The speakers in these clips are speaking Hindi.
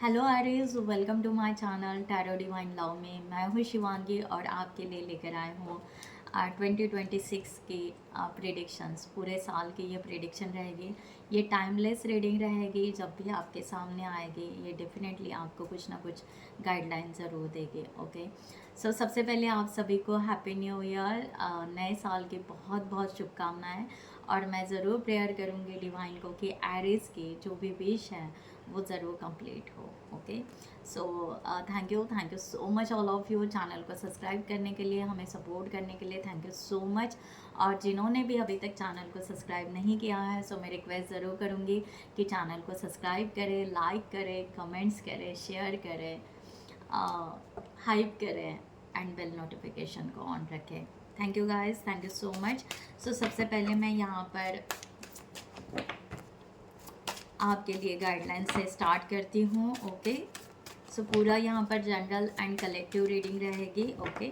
Hello Aries, welcome to my channel tarot divine love में। मैं हूँ शिवांगी और आपके लिए लेकर आई हूँ 2026 की प्रेडिक्शंस। पूरे साल की ये प्रेडिक्शन रहेगी। ये टाइमलेस रीडिंग रहेगी। जब भी आपके सामने आएगी ये डेफिनेटली आपको कुछ ना कुछ गाइडलाइन ज़रूर देगी। ओके, सो सबसे पहले आप सभी को हैप्पी न्यू ईयर, नए साल की बहुत बहुत शुभकामनाएं। और मैं ज़रूर प्रेयर करूँगी डिवाइन को कि एरिस की जो भी विश है वो ज़रूर कंप्लीट हो। Okay, so thank you so much all of you. Channel को सब्सक्राइब करने के लिए, हमें सपोर्ट करने के लिए थैंक यू सो मच। और जिन्होंने भी अभी तक चैनल को सब्सक्राइब नहीं किया है, सो मैं रिक्वेस्ट ज़रूर करूँगी कि चैनल को सब्सक्राइब करें, लाइक करें, कमेंट्स करें, शेयर करें, हाइप करें एंड बेल नोटिफिकेशन को ऑन रखें। Thank you guys, thank you so much. So सबसे पहले मैं यहाँ पर आपके लिए गाइडलाइन से स्टार्ट करती हूँ। ओके, सो पूरा यहाँ पर जनरल एंड कलेक्टिव रीडिंग रहेगी। ओके,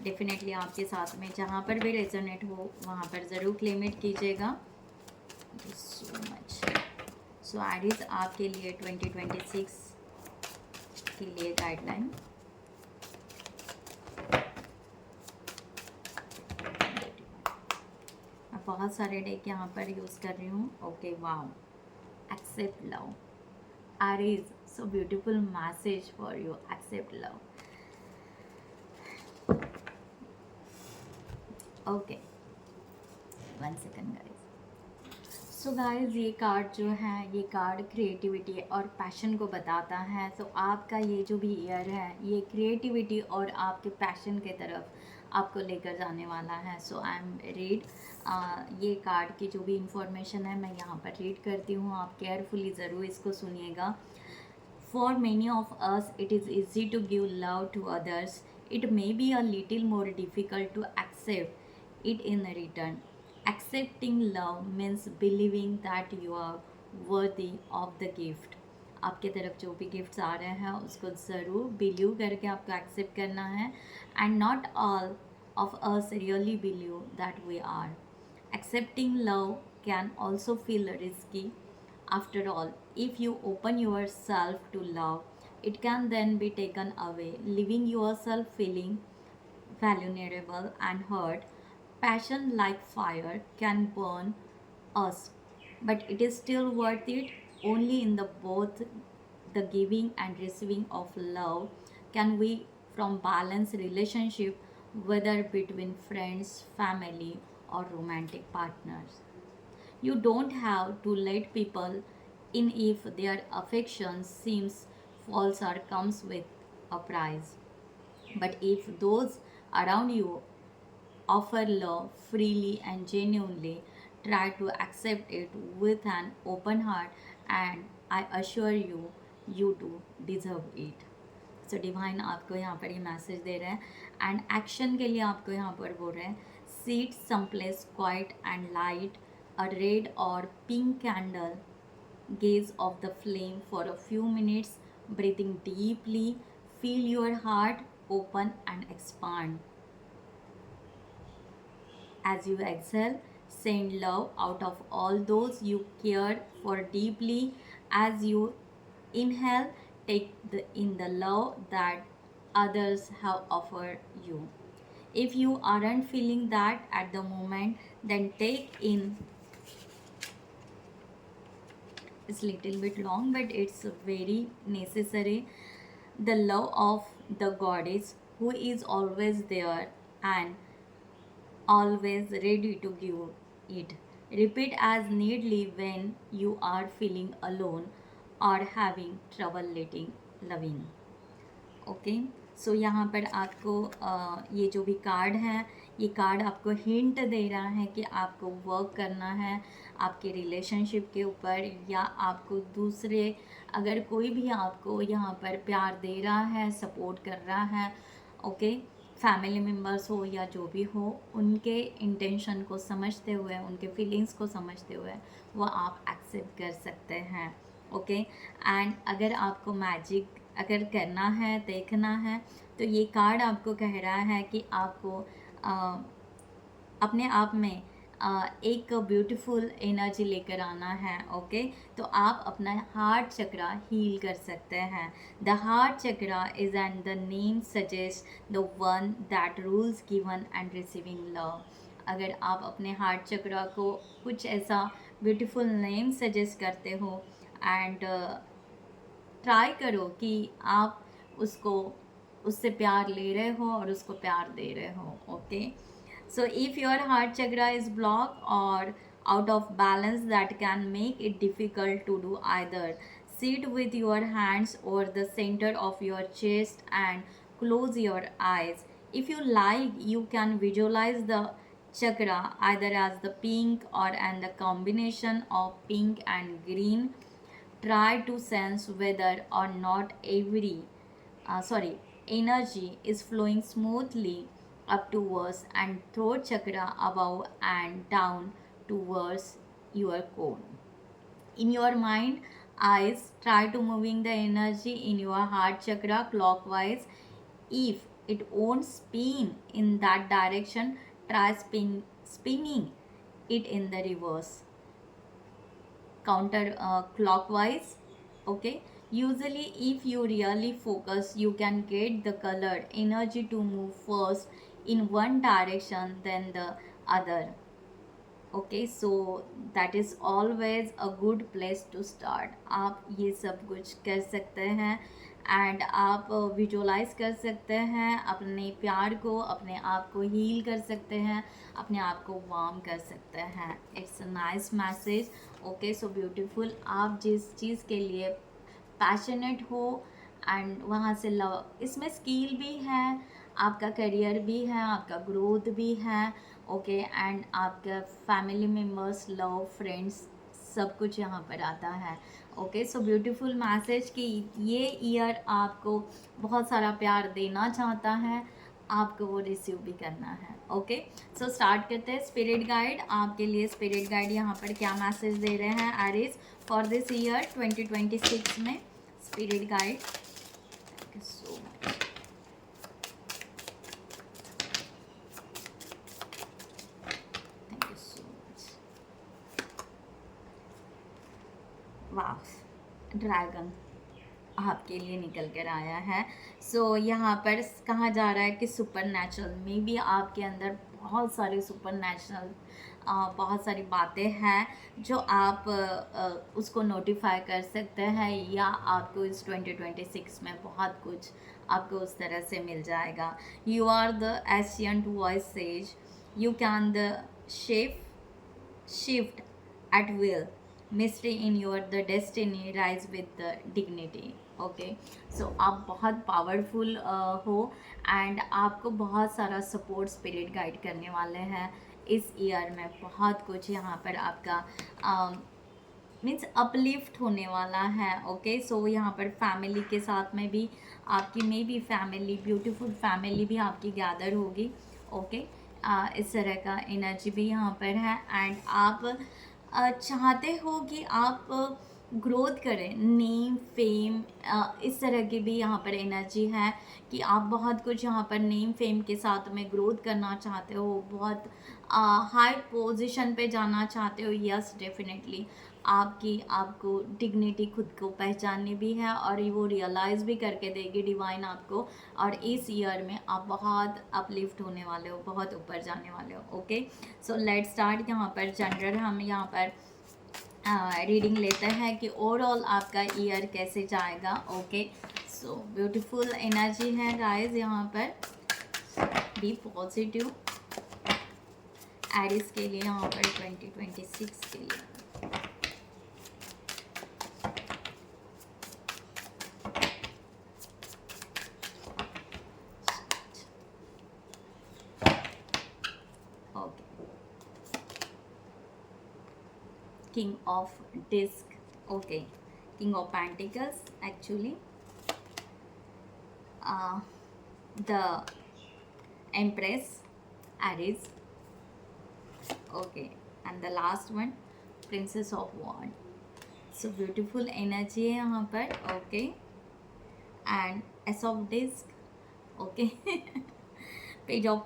डेफिनेटली आपके साथ में जहाँ पर भी रेजोनेट हो वहाँ पर ज़रूर क्लेम इट कीजिएगा। Thank you so much. So Aries आपके लिए 2026 के लिए गाइडलाइन। मैं बहुत सारे डेक यहाँ पर यूज़ कर रही हूँ। Okay, wow, accept love. Aries, so beautiful message for you. Accept love. Okay, 1 second guys. So guys, ये कार्ड जो है, ये कार्ड क्रिएटिविटी और पैशन को बताता है। तो आपका ये जो भी ईयर है ये क्रिएटिविटी और आपके पैशन के तरफ आपको लेकर जाने वाला है। सो आई एम रीड ये कार्ड की जो भी इंफॉर्मेशन है मैं यहाँ पर रीड करती हूँ। आप केयरफुली ज़रूर इसको सुनिएगा। For many of us, it is easy to give love to others. It may be a little more difficult to accept it in return. Accepting love means believing that you are worthy of the gift. आपके तरफ जो भी गिफ्ट्स आ रहे हैं उसको ज़रूर बिलीव करके आपको एक्सेप्ट करना है। And not all of us really believe that we are. Accepting love can also feel risky. After all, if you open yourself to love, it can then be taken away, leaving yourself feeling vulnerable and hurt. Passion, like fire, can burn us, but it is still worth it. Only in the both the giving and receiving of love can we from balance relationship, whether between friends, family, or romantic partners. You don't have to let people in if their affection seems false or comes with a price. But if those around you offer love freely and genuinely, try to accept it with an open heart, and I assure you, you do deserve it. So divine आपको यहाँ पर ये मैसेज दे रहे हैं एंड एक्शन के लिए आपको यहाँ पर बोल रहे हैं sit some place quiet and light a red और pink candle, gaze of the flame for a few minutes, breathing deeply, feel your heart open and expand. As you exhale, send love out of all those you care for deeply. As you inhale, take in the love that others have offered you. If you aren't feeling that at the moment, then take in, it's little bit long but it's very necessary, the love of the goddess who is always there and always ready to give it. Repeat as needly when you are feeling alone or having trouble letting loving. Okay, so यहाँ पर आपको ये जो भी कार्ड है ये कार्ड आपको हिंट दे रहा है कि आपको वर्क करना है आपके रिलेशनशिप के ऊपर, या आपको दूसरे अगर कोई भी आपको यहाँ पर प्यार दे रहा है, सपोर्ट कर रहा है, ओके, फैमिली मेम्बर्स हो या जो भी हो, उनके इंटेंशन को समझते हुए, उनके फीलिंग्स को समझते हुए वो आप एक्सेप्ट कर सकते हैं। ओके, एंड अगर आपको मैजिक अगर करना है, देखना है, तो ये कार्ड आपको कह रहा है कि आपको अपने आप में एक ब्यूटीफुल एनर्जी लेकर आना है। ओके, तो आप अपना हार्ट चक्रा हील कर सकते हैं। The heart chakra is and the name suggest the one that rules given and receiving love. अगर आप अपने हार्ट चक्रा को कुछ ऐसा ब्यूटीफुल नेम सजेस्ट करते हो एंड ट्राई करो कि आप उसको उससे प्यार ले रहे हो और उसको प्यार दे रहे हो। Okay, so if your heart chakra is blocked or out of balance, that can make it difficult to do either. Sit with your hands over the center of your chest and close your eyes. If you like, you can visualize the chakra either as the pink or and the combination of pink and green. Try to sense whether or not energy is flowing smoothly up towards and throat chakra above and down towards your core. In your mind, eyes, try to moving the energy in your heart chakra clockwise. If it won't spin in that direction, try spinning it in the reverse, counter clockwise. Okay, usually if you really focus, you can get the colored energy to move first in one direction then the other. Okay, so that is always a good place to start. आप ये सब कुछ कर सकते हैं एंड आप विजुअलाइज कर सकते हैं अपने प्यार को, अपने आप को हील कर सकते हैं, अपने आप को वार्म कर सकते हैं। It's a nice message. Okay, so beautiful. आप जिस चीज़ के लिए पैशनेट हो एंड वहाँ से लव, इसमें स्किल भी है, आपका करियर भी है, आपका ग्रोथ भी है। ओके, एंड आपका फैमिली मेम्बर्स, लव, फ्रेंड्स, सब कुछ यहाँ पर आता है। ओके, सो ब्यूटीफुल मैसेज कि ये ईयर आपको बहुत सारा प्यार देना चाहता है, आपको वो रिसीव भी करना है। ओके, सो स्टार्ट करते हैं। स्पिरिट गाइड, आपके लिए स्पिरिट गाइड यहाँ पर क्या मैसेज दे रहे हैं एरिस फॉर दिस ईयर 2026 में। Spirit guide, thank you so much. वाह, ड्रैगन आपके लिए निकल कर आया है। सो यहाँ पर कहा जा रहा है कि सुपर नेचुरल में भी आपके अंदर बहुत सारे सुपर नेचुरल बहुत सारी बातें हैं जो आप उसको नोटिफाई कर सकते हैं, या आपको इस 2026 में बहुत कुछ आपको उस तरह से मिल जाएगा। You are the ancient voice says, you can the shift at will. Mystery in your the destiny rise with the dignity. Okay, so आप बहुत पावरफुल हो एंड आपको बहुत सारा सपोर्ट स्पिरिट गाइड करने वाले हैं इस ईयर में। बहुत कुछ यहाँ पर आपका मीन्स अपलिफ्ट होने वाला है। ओके, सो यहाँ पर फैमिली के साथ में भी आपकी may be family, beautiful family भी आपकी गैदर होगी। ओके, इस तरह का एनर्जी भी यहाँ पर है एंड आप चाहते हो कि आप ग्रोथ करें, नेम, फेम, इस तरह की भी यहाँ पर एनर्जी है कि आप बहुत कुछ यहाँ पर नेम, फेम के साथ में ग्रोथ करना चाहते हो, बहुत हाई पोजीशन पे जाना चाहते हो। यस, डेफिनेटली आपको डिग्निटी खुद को पहचाननी भी है और वो रियलाइज़ भी करके देगी डिवाइन आपको। और इस ईयर में आप बहुत अपलिफ्ट होने वाले हो, बहुत ऊपर जाने वाले हो। Okay, so let's start. यहाँ पर जनरल हम यहाँ पर रीडिंग लेते हैं कि ओवरऑल आपका ईयर कैसे जाएगा। ओके, सो ब्यूटीफुल एनर्जी है गाइस यहाँ पर। बी पॉजिटिव एरिस के लिए यहाँ पर 2026 के लिए। King of Disc, okay, King of Pentacles actually, the Empress, Aries, okay, and the last one Princess of Wands. So beautiful energy है यहाँ पर। okay, and Ace of Disc, okay, Page of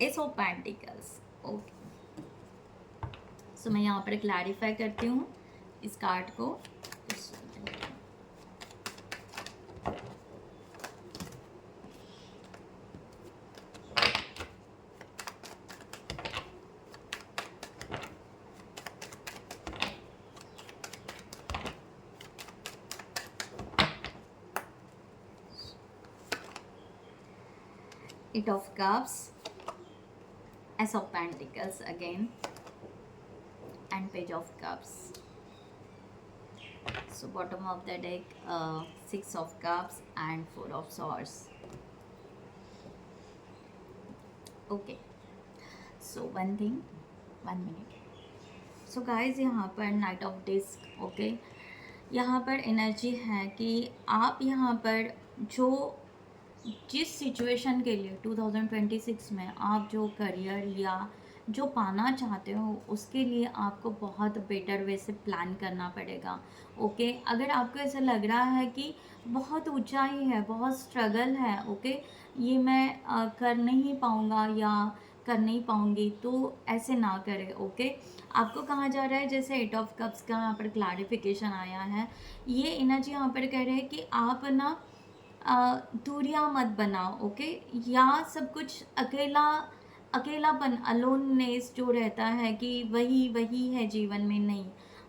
Ace of Pentacles, okay, सो मैं यहाँ पर क्लैरिफाई करती हूँ इस कार्ड को। Eight of Cups, Ace of Pentacles again, and Page of Cups. So bottom of the deck, Six of Cups and Four of Swords. Okay, so one minute. So guys, यहाँ पर Knight of Disc, okay, यहाँ पर एनर्जी है कि आप यहाँ पर जो जिस सिचुएशन के लिए 2026 में आप जो करियर या जो पाना चाहते हो उसके लिए आपको बहुत बेटर वे से प्लान करना पड़ेगा। ओके, अगर आपको ऐसा लग रहा है कि बहुत ऊंचाई है, बहुत स्ट्रगल है, ओके, ये मैं कर नहीं पाऊँगा या कर नहीं पाऊँगी, तो ऐसे ना करें। ओके, आपको कहा जा रहा है, जैसे एट ऑफ कप्स का यहाँ पर क्लैरिफिकेशन आया है, ये एनर्जी यहाँ पर कह रहे हैं कि आप ना दूरियां मत बनाओ। ओके, या सब कुछ अकेलापन, अलोननेस जो रहता है कि वही है जीवन में, नहीं,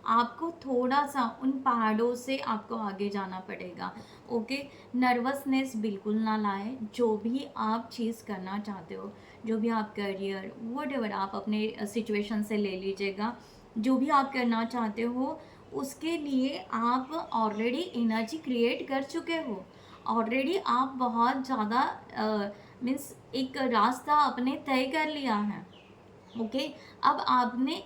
आपको थोड़ा सा उन पहाड़ों से आपको आगे जाना पड़ेगा। ओके, नर्वसनेस बिल्कुल ना लाए। जो भी आप चीज़ करना चाहते हो, जो भी आप करियर व्हाटएवर आप अपने सिचुएशन से ले लीजिएगा, जो भी आप करना चाहते हो उसके लिए आप ऑलरेडी एनर्जी क्रिएट कर चुके हो। ऑलरेडी आप बहुत ज़्यादा मीन्स एक रास्ता आपने तय कर लिया है। ओके, अब आपने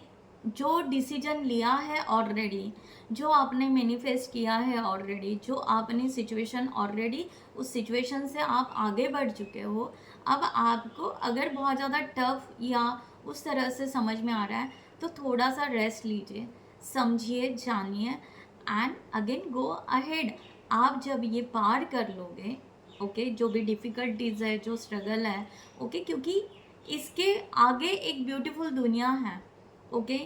जो डिसीजन लिया है ऑलरेडी, जो आपने मैनिफेस्ट किया है ऑलरेडी, जो आपने सिचुएशन ऑलरेडी उस सिचुएशन से आप आगे बढ़ चुके हो। अब आपको अगर बहुत ज़्यादा टफ या उस तरह से समझ में आ रहा है तो थोड़ा सा रेस्ट लीजिए, समझिए, जानिए एंड अगेन गो अहेड। आप जब ये पार कर लोगे, ओके, जो भी डिफ़िकल्टीज़ है, जो स्ट्रगल है, ओके, क्योंकि इसके आगे एक ब्यूटीफुल दुनिया है। ओके,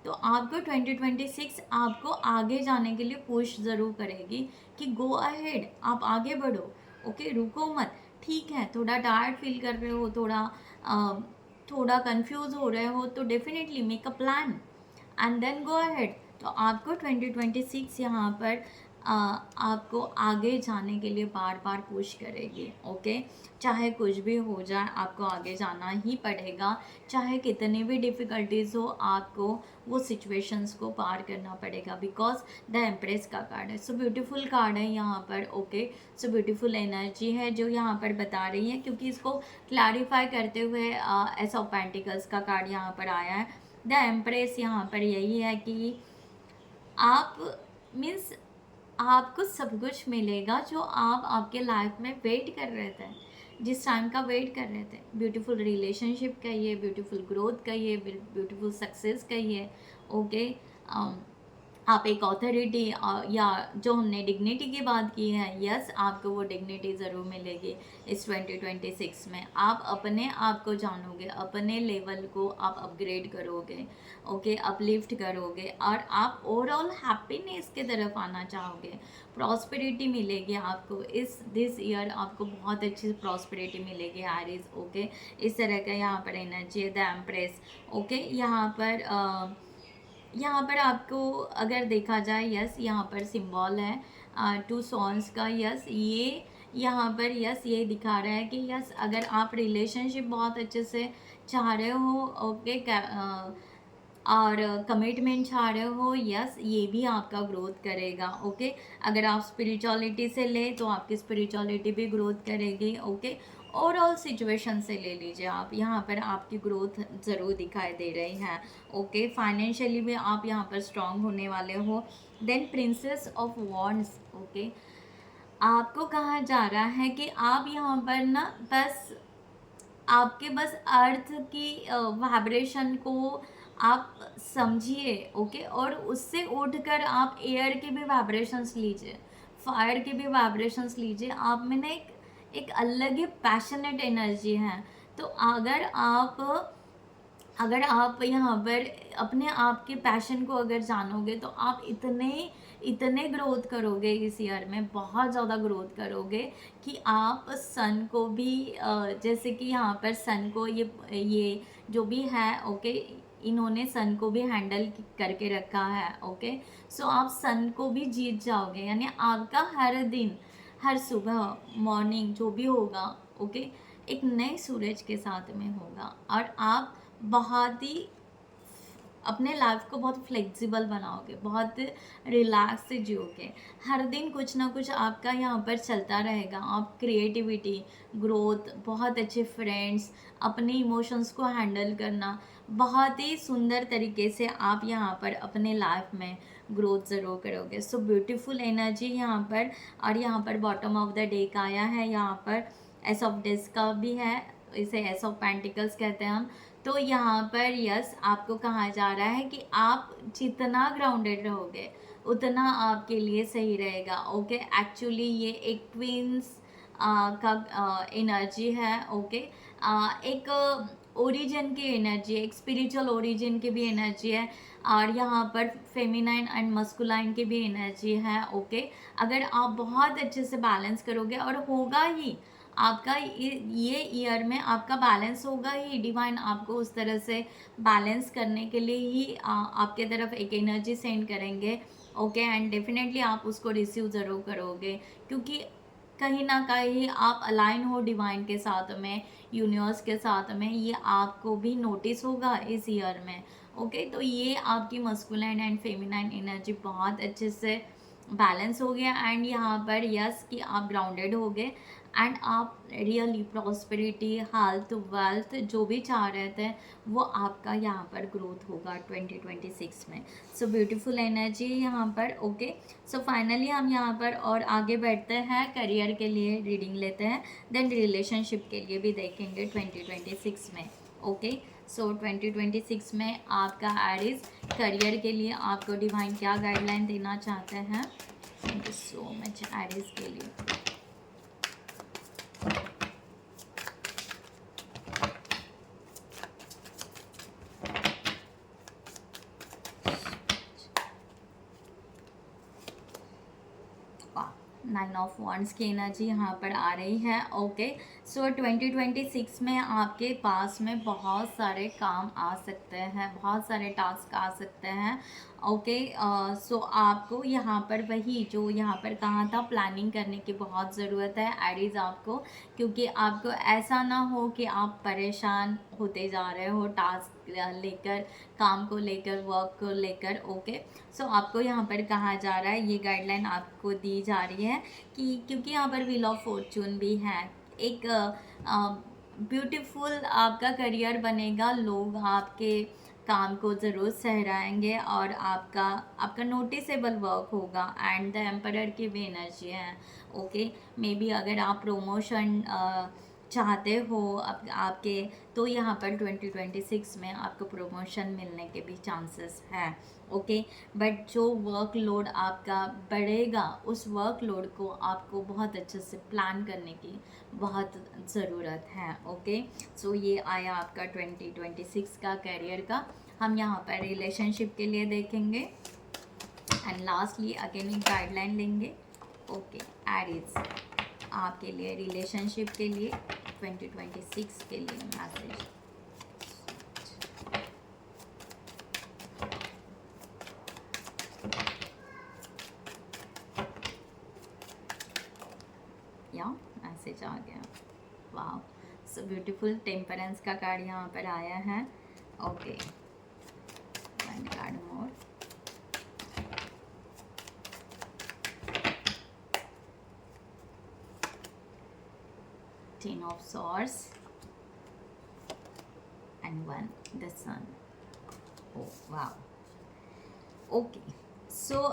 तो आपको 2026 आपको आगे जाने के लिए पुश ज़रूर करेगी कि गो अहेड, आप आगे बढ़ो। ओके, रुको मत। ठीक है, थोड़ा टायर्ड फील कर रहे हो, थोड़ा कंफ्यूज हो रहे हो, तो definitely make a plan and then go ahead. तो आपको 2026 यहाँ पर आपको आगे जाने के लिए बार बार पुश करेगी। ओके, चाहे कुछ भी हो जाए आपको आगे जाना ही पड़ेगा, चाहे कितनी भी डिफ़िकल्टीज़ हो आपको वो सिचुएशंस को पार करना पड़ेगा, बिकॉज द एम्प्रेस का कार्ड है। सो ब्यूटीफुल कार्ड है यहाँ पर। ओके, सो ब्यूटीफुल एनर्जी है जो यहाँ पर बता रही है, क्योंकि इसको क्लैरिफाई करते हुए एस ऑफ पेंटिकल्स का कार्ड यहाँ पर आया है। द एम्प्रेस यहाँ पर यही है कि आप मीन्स आपको सब कुछ मिलेगा जो आप आपके लाइफ में वेट कर रहे थे, जिस टाइम का वेट कर रहे थे। ब्यूटीफुल रिलेशनशिप कहिए, ब्यूटीफुल ग्रोथ कहिए, ब्यूटीफुल सक्सेस कहिए। ओके, आप एक ऑथोरिटी या जो हमने डिग्निटी की बात की है, यस, आपको वो डिग्निटी ज़रूर मिलेगी इस 2026 में। आप अपने आप को जानोगे, अपने लेवल को आप अपग्रेड करोगे, ओके, अपलिफ्ट करोगे, और आप ओवरऑल हैप्पीनेस की तरफ आना चाहोगे। प्रॉस्पेरिटी मिलेगी आपको दिस ईयर, आपको बहुत अच्छी प्रॉस्पेरिटी मिलेगी एरीज। ओके, इस तरह का यहाँ पर एनर्जी है द एम्प्रेस। ओके, यहाँ पर आपको अगर देखा जाए, यस, यहाँ पर सिंबल है टू सॉन्स का। यस, ये यहाँ पर यस ये दिखा रहा है कि यस, अगर आप रिलेशनशिप बहुत अच्छे से चाह रहे हो, ओके, और कमिटमेंट चाह रहे हो, यस, ये भी आपका ग्रोथ करेगा। ओके, अगर आप स्पिरिचुअलिटी से ले तो आपकी स्पिरिचुअलिटी भी ग्रोथ करेगी। ओके, ओवरऑल सिचुएशन से ले लीजिए आप, यहाँ पर आपकी ग्रोथ ज़रूर दिखाई दे रही है। ओके, फाइनेंशियली भी आप यहाँ पर स्ट्रांग होने वाले हो। Then princess of wands. Okay, आपको कहा जा रहा है कि आप यहाँ पर ना आपके बस अर्थ की वाइब्रेशन को आप समझिए। ओके, और उससे उठकर आप एयर के भी वाइब्रेशंस लीजिए, फायर के भी वाइब्रेशंस लीजिए। आप में ना एक अलग ही पैशनेट एनर्जी है। तो अगर आप अगर आप यहाँ पर अपने आप के पैशन को अगर जानोगे तो आप इतने इतने ग्रोथ करोगे इस ईयर में, बहुत ज़्यादा ग्रोथ करोगे कि आप सन को भी जैसे कि यहाँ पर सन को ये जो भी है, ओके, इन्होंने सन को भी हैंडल करके रखा है, ओके। सो आप सन को भी जीत जाओगे, यानी आपका हर दिन, हर सुबह मॉर्निंग जो भी होगा, ओके, एक नए सूरज के साथ में होगा और आप बहुत ही अपने लाइफ को बहुत फ्लेक्सिबल बनाओगे, बहुत रिलैक्स से जियोगे। हर दिन कुछ ना कुछ आपका यहाँ पर चलता रहेगा। आप क्रिएटिविटी, ग्रोथ, बहुत अच्छे फ्रेंड्स, अपने इमोशंस को हैंडल करना, बहुत ही सुंदर तरीके से आप यहाँ पर अपने लाइफ में ग्रोथ ज़रूर करोगे। सो ब्यूटीफुल एनर्जी यहाँ पर। और यहाँ पर बॉटम ऑफ द डे का आया है, यहाँ पर एस ऑफ डेज का भी है, इसे एस ऑफ पेंटिकल्स कहते हैं हम। तो यहाँ पर यस, आपको कहा जा रहा है कि आप जितना ग्राउंडेड रहोगे उतना आपके लिए सही रहेगा, ओके। एक्चुअली ये एक ट्विंस का एनर्जी है, ओके। एक ओरिजिन की एनर्जी है, एक स्पिरिचुअल ओरिजिन की भी एनर्जी है, और यहाँ पर फेमिनाइन एंड मस्कुलाइन की भी एनर्जी है, ओके। अगर आप बहुत अच्छे से बैलेंस करोगे, और होगा ही आपका ये ईयर में आपका बैलेंस होगा ही, डिवाइन आपको उस तरह से बैलेंस करने के लिए ही आपके तरफ एक एनर्जी सेंड करेंगे, ओके। एंड डेफिनेटली आप उसको रिसीव ज़रूर करोगे, क्योंकि कहीं ना कहीं आप अलाइन हो डिवाइन के साथ में, यूनिवर्स के साथ में, ये आपको भी नोटिस होगा इस ईयर में, ओके। तो ये आपकी मस्कुलाइन एंड फेमिनाइन एनर्जी बहुत अच्छे से बैलेंस हो गया। एंड यहाँ पर यस कि आप ग्राउंडेड हो गए, एंड आप रियली प्रॉस्पेरिटी, हेल्थ, वेल्थ जो भी चाह रहे थे वो आपका यहाँ पर ग्रोथ होगा 2026 में। सो ब्यूटीफुल एनर्जी यहाँ पर, ओके। सो फाइनली हम यहाँ पर और आगे बढ़ते हैं, करियर के लिए रीडिंग लेते हैं, देन रिलेशनशिप के लिए भी देखेंगे 2026 में, ओके। सो 2026 में आपका एरीज करियर के लिए आपको डिवाइन क्या गाइडलाइन देना चाहते हैं। Thank you so much Aries के लिए। नाइन ऑफ वॉन्ड्स की एनर्जी यहाँ पर आ रही है, ओके। सो 2026 में आपके पास में बहुत सारे काम आ सकते हैं, बहुत सारे टास्क आ सकते हैं, ओके। सो आपको यहाँ पर वही जो यहाँ पर कहा था, प्लानिंग करने की बहुत ज़रूरत है एरीज आपको, क्योंकि आपको ऐसा ना हो कि आप परेशान होते जा रहे हो टास्क लेकर, काम को लेकर, वर्क को लेकर, ओके। सो आपको यहाँ पर कहा जा रहा है, ये गाइडलाइन आपको दी जा रही है कि क्योंकि यहाँ पर व्हील ऑफ फॉर्चून भी है, एक ब्यूटीफुल आपका करियर बनेगा, लोग आपके काम को ज़रूर सहराएंगे और आपका आपका नोटिसेबल वर्क होगा। एंड द एम्परर की भी एनर्जी है, ओके। मे बी अगर आप प्रमोशन चाहते हो आपके, तो यहाँ पर 2026 में आपको प्रमोशन मिलने के भी चांसेस हैं, ओके। बट जो वर्कलोड आपका बढ़ेगा, उस वर्कलोड को आपको बहुत अच्छे से प्लान करने की बहुत ज़रूरत है, ओके। सो ये आया आपका 2026 का करियर का। हम यहाँ पर रिलेशनशिप के लिए देखेंगे, एंड लास्टली अगेन एक गाइडलाइन लेंगे, ओके। एरीज आपके लिए रिलेशनशिप के लिए 2026 के लिए मैसेज। या मैसेज आ गया, वाह। सो ब्यूटीफुल टेम्परेंस का कार्ड यहाँ पर आया है, okay. One card more, ten of swords and one the sun, oh वाह, ओके। सो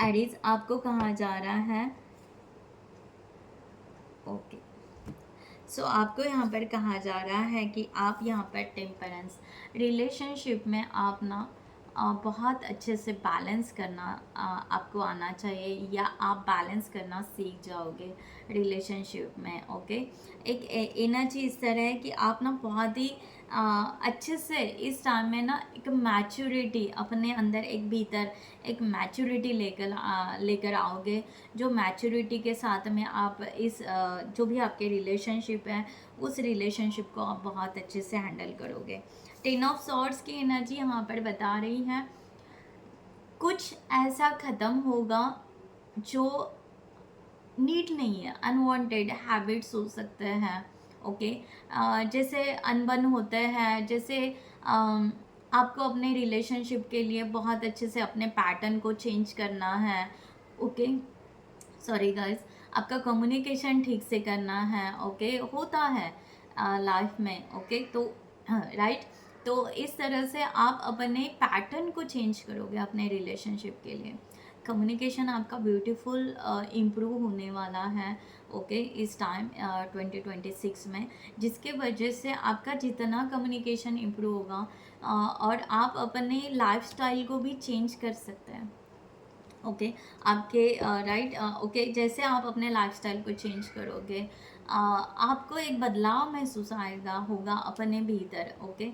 एरीज आपको कहा जा रहा है, ओके। सो आपको यहाँ पर कहा जा रहा है कि आप यहाँ पर टेम्परेंस रिलेशनशिप में आप ना बहुत अच्छे से बैलेंस करना आपको आना चाहिए, या आप बैलेंस करना सीख जाओगे रिलेशनशिप में। ओके, एक एनर्जी इस तरह है कि आप ना बहुत ही अच्छे से इस टाइम में ना एक मैच्योरिटी अपने अंदर, एक भीतर एक मैच्योरिटी लेकर आओगे, जो मैच्योरिटी के साथ में आप इस जो भी आपके रिलेशनशिप है उस रिलेशनशिप को आप बहुत अच्छे से हैंडल करोगे। 10 ऑफ सॉर्ड्स की एनर्जी यहाँ पर बता रही है कुछ ऐसा ख़त्म होगा जो नीड नहीं है, अनवांटेड हैबिट्स हो सकते हैं। ओके, जैसे अनबन होते हैं, जैसे आपको अपने रिलेशनशिप के लिए बहुत अच्छे से अपने पैटर्न को चेंज करना है। ओके, सॉरी गाइस, आपका कम्युनिकेशन ठीक से करना है। ओके, होता है लाइफ में। ओके, तो राइट, तो इस तरह से आप अपने पैटर्न को चेंज करोगे अपने रिलेशनशिप के लिए। कम्युनिकेशन आपका ब्यूटीफुल इम्प्रूव होने वाला है। ओके, इस टाइम 2026 में, जिसके वजह से आपका जितना कम्युनिकेशन इम्प्रूव होगा और आप अपने लाइफस्टाइल को भी चेंज कर सकते हैं। ओके, आपके राइट, ओके, जैसे आप अपने लाइफस्टाइल को चेंज करोगे आपको एक बदलाव महसूस आएगा होगा अपने भीतर। ओके,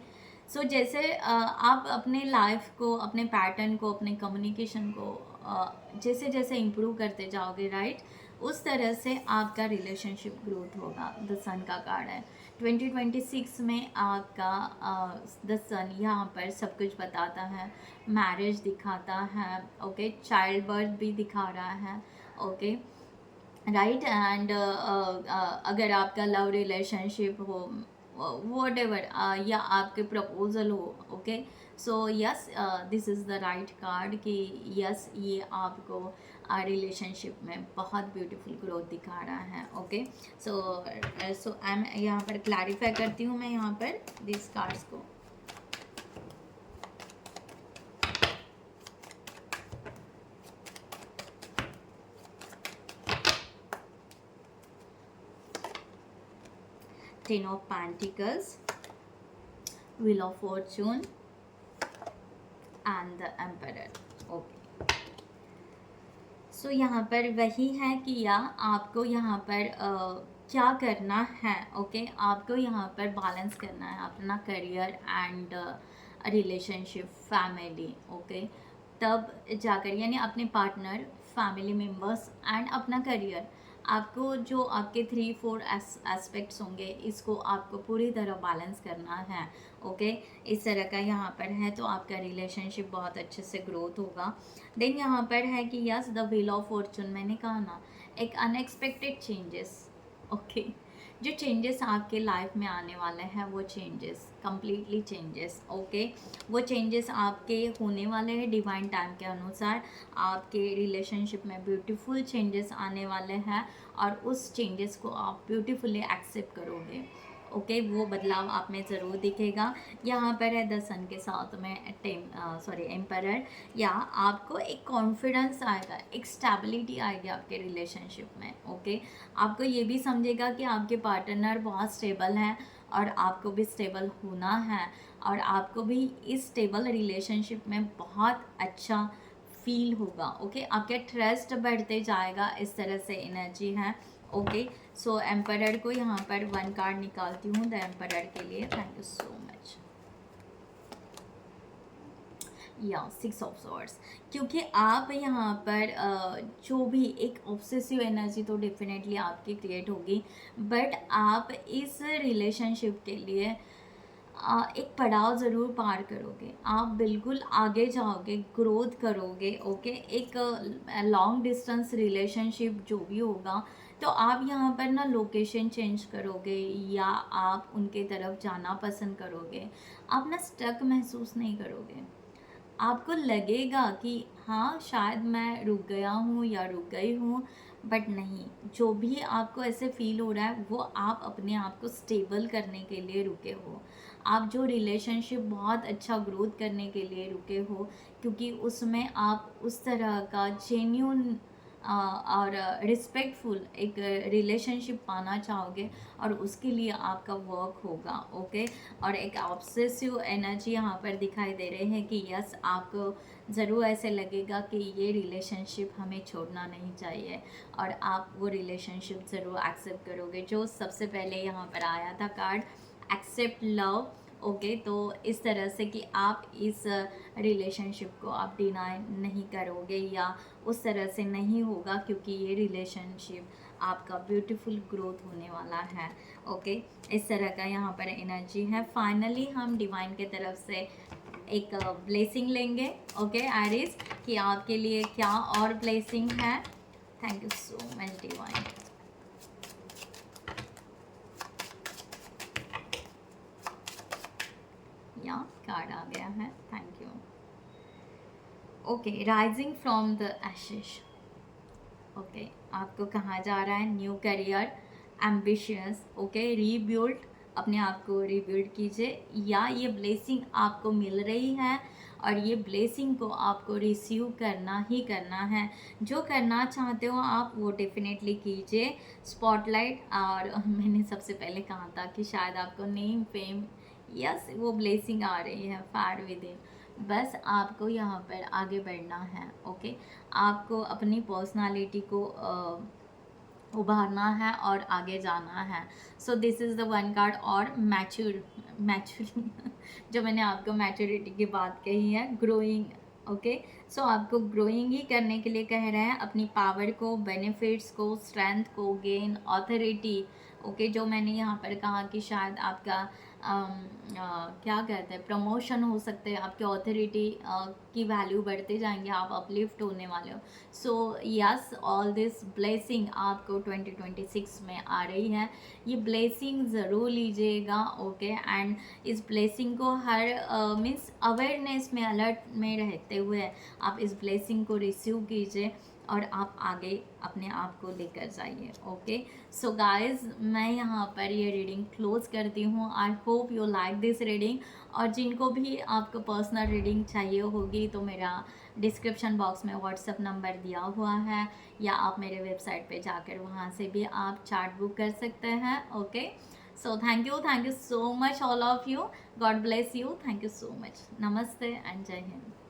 सो जैसे आप अपने लाइफ को, अपने पैटर्न को, अपने कम्युनिकेशन को जैसे जैसे इम्प्रूव करते जाओगे, राइट, उस तरह से आपका रिलेशनशिप ग्रोथ होगा। द सन का कार्ड है 2026 में आपका द सन यहाँ पर सब कुछ बताता है, मैरिज दिखाता है। ओके, चाइल्ड बर्थ भी दिखा रहा है। ओके, राइट, एंड अगर आपका लव रिलेशनशिप हो, वॉट एवर, या आपके प्रपोजल हो। Okay, so yes, this is the right card कि यस, ये आपको रिलेशनशिप में बहुत ब्यूटीफुल ग्रोथ दिखा रहा है। ओके, सो आई एम यहाँ पर क्लैरिफाई करती हूँ मैं यहाँ पर दिस कार्ड्स को। Ten of Pentacles, Wheel of Fortune and the Emperor. Okay, so यहाँ पर वही है कि या आपको यहाँ पर क्या करना है। ओके, आपको यहाँ पर बैलेंस करना है अपना career and relationship, family. Okay, तब जाकर, यानी अपने पार्टनर, फैमिली मेम्बर्स एंड अपना करियर, आपको जो आपके 3-4 एस्पेक्ट्स होंगे, इसको आपको पूरी तरह बैलेंस करना है। ओके, इस तरह का यहाँ पर है, तो आपका रिलेशनशिप बहुत अच्छे से ग्रोथ होगा। देन यहाँ पर है कि yes, the wheel of Fortune, मैंने कहा ना, एक अनएक्सपेक्टेड चेंजेस। ओके, जो चेंजेस आपके लाइफ में आने वाले हैं वो चेंजेस कम्प्लीटली चेंजेस। ओके, वो चेंजेस आपके होने वाले हैं डिवाइन टाइम के अनुसार। आपके रिलेशनशिप में ब्यूटीफुल चेंजेस आने वाले हैं और उस चेंजेस को आप ब्यूटीफुली एक्सेप्ट करोगे। ओके, वो बदलाव आप में ज़रूर दिखेगा। यहाँ पर है द सन के साथ में एम्परर, या आपको एक कॉन्फिडेंस आएगा, एक स्टेबिलिटी आएगी आपके रिलेशनशिप में। ओके, आपको ये भी समझेगा कि आपके पार्टनर बहुत स्टेबल हैं और आपको भी स्टेबल होना है, और आपको भी इस स्टेबल रिलेशनशिप में बहुत अच्छा फील होगा। ओके, आपके ट्रस्ट बढ़ते जाएगा, इस तरह से एनर्जी है। ओके, सो एम्परर को यहाँ पर 1 कार्ड निकालती हूँ द एम्परर के लिए। Thank you so much. या 6 ऑफ सॉर्ड्स, क्योंकि आप यहाँ पर जो भी एक ऑब्सेसिव एनर्जी तो डेफिनेटली आपकी क्रिएट होगी, बट आप इस रिलेशनशिप के लिए एक पड़ाव ज़रूर पार करोगे। आप बिल्कुल आगे जाओगे, ग्रोथ करोगे। ओके, एक लॉन्ग डिस्टेंस रिलेशनशिप जो भी होगा, तो आप यहाँ पर ना लोकेशन चेंज करोगे या आप उनके तरफ जाना पसंद करोगे। आप ना स्टक महसूस नहीं करोगे, आपको लगेगा कि हाँ शायद मैं रुक गया हूँ या रुक गई हूँ, बट नहीं, जो भी आपको ऐसे फील हो रहा है वो आप अपने आप को स्टेबल करने के लिए रुके हो। आप जो रिलेशनशिप बहुत अच्छा ग्रोथ करने के लिए रुके हो, क्योंकि उसमें आप उस तरह का जेन्यून और रिस्पेक्टफुल एक रिलेशनशिप पाना चाहोगे और उसके लिए आपका वर्क होगा, ओके। और एक ऑब्सेसिव एनर्जी यहाँ पर दिखाई दे रहे हैं कि यस, आपको ज़रूर ऐसे लगेगा कि ये रिलेशनशिप हमें छोड़ना नहीं चाहिए और आप वो रिलेशनशिप ज़रूर एक्सेप्ट करोगे। जो सबसे पहले यहाँ पर आया था कार्ड, एक्सेप्ट लव, ओके। तो इस तरह से कि आप इस रिलेशनशिप को आप डिनाई नहीं करोगे या उस तरह से नहीं होगा, क्योंकि ये रिलेशनशिप आपका ब्यूटीफुल ग्रोथ होने वाला है, ओके। इस तरह का यहाँ पर एनर्जी है। फाइनली हम डिवाइन के तरफ से एक ब्लेसिंग लेंगे, ओके एरीज, कि आपके लिए क्या और ब्लेसिंग है। Thank you so much divine. या कार्ड आ गया है, thank you. Okay, rising from the ashes, okay. आपको कहा जा रहा है new career, ambitious, okay, rebuild, अपने आप को रीबिल्ड कीजिए, या ये ब्लेसिंग आपको मिल रही है और ये ब्लेसिंग को आपको रिसीव करना ही करना है। जो करना चाहते हो आप वो डेफिनेटली कीजिए। स्पॉटलाइट, और मैंने सबसे पहले कहा था कि शायद आपको नेम फेम, यस, वो ब्लेसिंग आ रही है फार विद इन। बस आपको यहाँ पर आगे बढ़ना है, ओके। आपको अपनी पर्सनालिटी को उभारना है और आगे जाना है। So this is the one card. और मैच्योर जो मैंने आपको मैच्योरिटी की बात कही है, ग्रोइंग, ओके। सो आपको ग्रोइंग ही करने के लिए कह रहे हैं, अपनी पावर को, बेनिफिट्स को, स्ट्रेंथ को गेन, ऑथोरिटी, ओके। जो मैंने यहाँ पर कहा कि शायद आपका क्या कहते हैं, प्रमोशन हो सकते हैं, आपके ऑथोरिटी की वैल्यू बढ़ते जाएंगे, आप अपलिफ्ट होने वाले हो। So yes, all this blessing आपको 2026 में आ रही है। ये ब्लेसिंग ज़रूर लीजिएगा, ओके। एंड इस ब्लेसिंग को हर मीन्स अवेयरनेस में, अलर्ट में रहते हुए आप इस ब्लेसिंग को रिसीव कीजिए और आप आगे अपने आप को लेकर जाइए, ओके। सो गाइज, मैं यहाँ पर ये रीडिंग क्लोज करती हूँ। I hope you like this reading. और जिनको भी आपको पर्सनल रीडिंग चाहिए होगी तो मेरा डिस्क्रिप्शन बॉक्स में व्हाट्सएप नंबर दिया हुआ है, या आप मेरे वेबसाइट पे जाकर वहाँ से भी आप चार्ट बुक कर सकते हैं, okay. So thank you so much all of you. God bless you. Thank you so much. नमस्ते एंड जय हिंद।